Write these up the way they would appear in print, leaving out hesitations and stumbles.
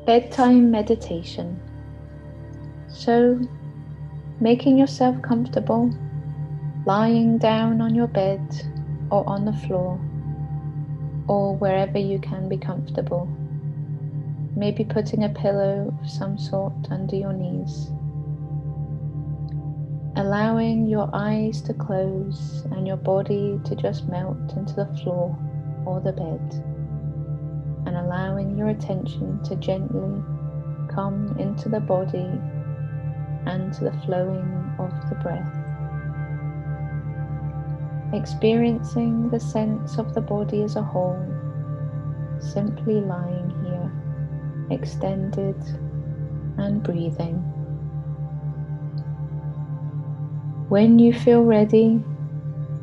Bedtime meditation. So, making yourself comfortable, lying down on your bed or on the floor, or wherever you can be comfortable. Maybe putting a pillow of some sort under your knees. Allowing your eyes to close and your body to just melt into the floor or the bed, and allowing your attention to gently come into the body and to the flowing of the breath. Experiencing the sense of the body as a whole, simply lying here, extended and breathing. When you feel ready,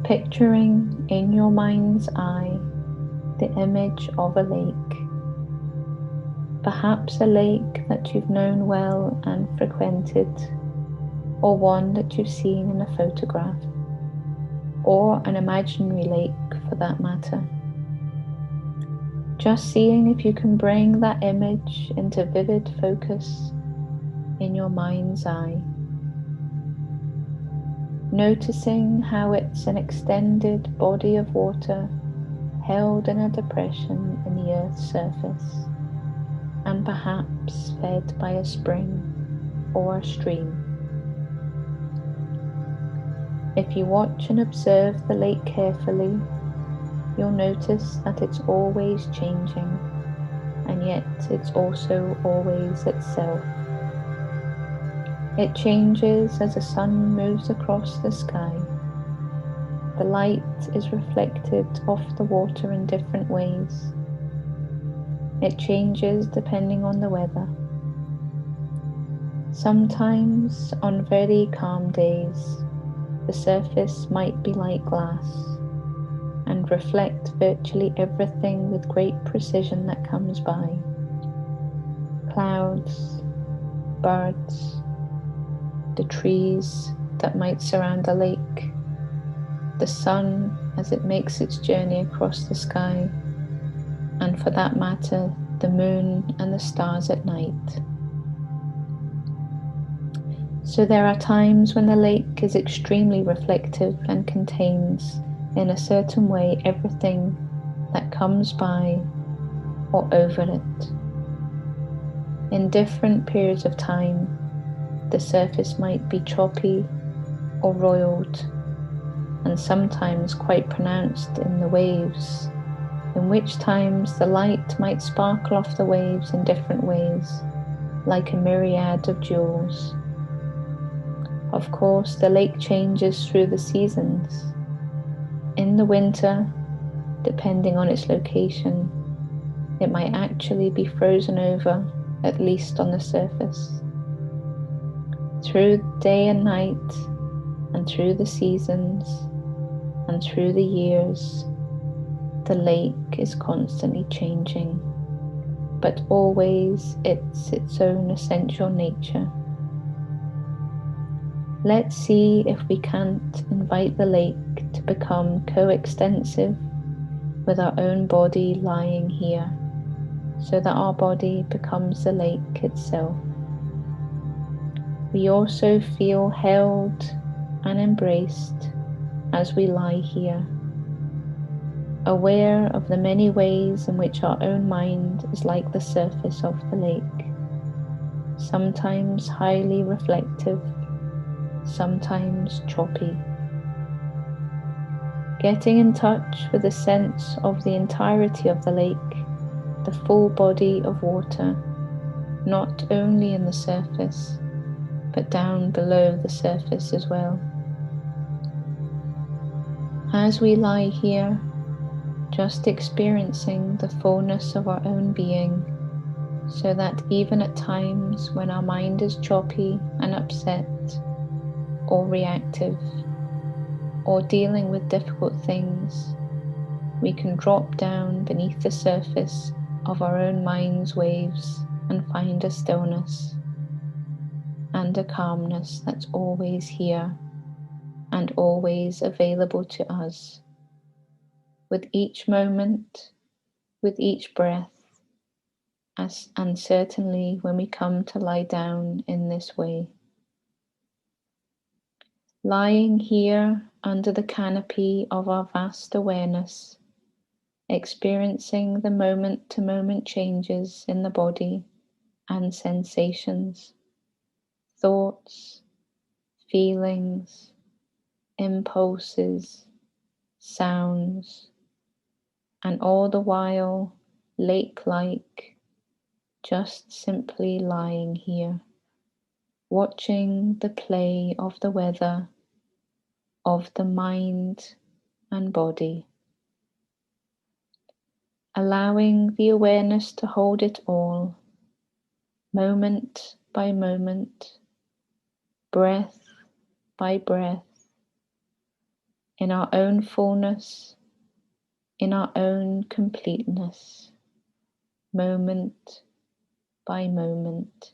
picturing in your mind's eye the image of a lake. Perhaps a lake that you've known well and frequented, or one that you've seen in a photograph, or an imaginary lake for that matter. Just seeing if you can bring that image into vivid focus in your mind's eye. Noticing how it's an extended body of water held in a depression in the earth's surface, and perhaps fed by a spring or a stream. If you watch and observe the lake carefully, you'll notice that it's always changing, and yet it's also always itself. It changes as the sun moves across the sky. The light is reflected off the water in different ways. It changes depending on the weather. Sometimes on very calm days, the surface might be like glass and reflect virtually everything with great precision that comes by. Clouds, birds, the trees that might surround the lake, the sun as it makes its journey across the sky, and for that matter, the moon and the stars at night. So there are times when the lake is extremely reflective and contains, in a certain way, everything that comes by or over it. In different periods of time, the surface might be choppy or roiled, and sometimes quite pronounced in the waves, in which times the light might sparkle off the waves in different ways, like a myriad of jewels. Of course, the lake changes through the seasons. In the winter, depending on its location, it might actually be frozen over, at least on the surface. Through day and night, and through the seasons, and through the years, the lake is constantly changing, but always it's its own essential nature. Let's see if we can't invite the lake to become coextensive with our own body lying here, so that our body becomes the lake itself. We also feel held and embraced as we lie here, aware of the many ways in which our own mind is like the surface of the lake, sometimes highly reflective, sometimes choppy. Getting in touch with the sense of the entirety of the lake, the full body of water, not only in the surface, but down below the surface as well. As we lie here, just experiencing the fullness of our own being, so that even at times when our mind is choppy and upset, or reactive, or dealing with difficult things, we can drop down beneath the surface of our own mind's waves and find a stillness and a calmness that's always here and always available to us. With each moment, with each breath, and certainly when we come to lie down in this way. Lying here under the canopy of our vast awareness, experiencing the moment-to-moment changes in the body and sensations, thoughts, feelings, impulses, sounds, and all the while lake-like, just simply lying here, watching the play of the weather, of the mind and body, allowing the awareness to hold it all, moment by moment, breath by breath, in our own fullness, in our own completeness, moment by moment.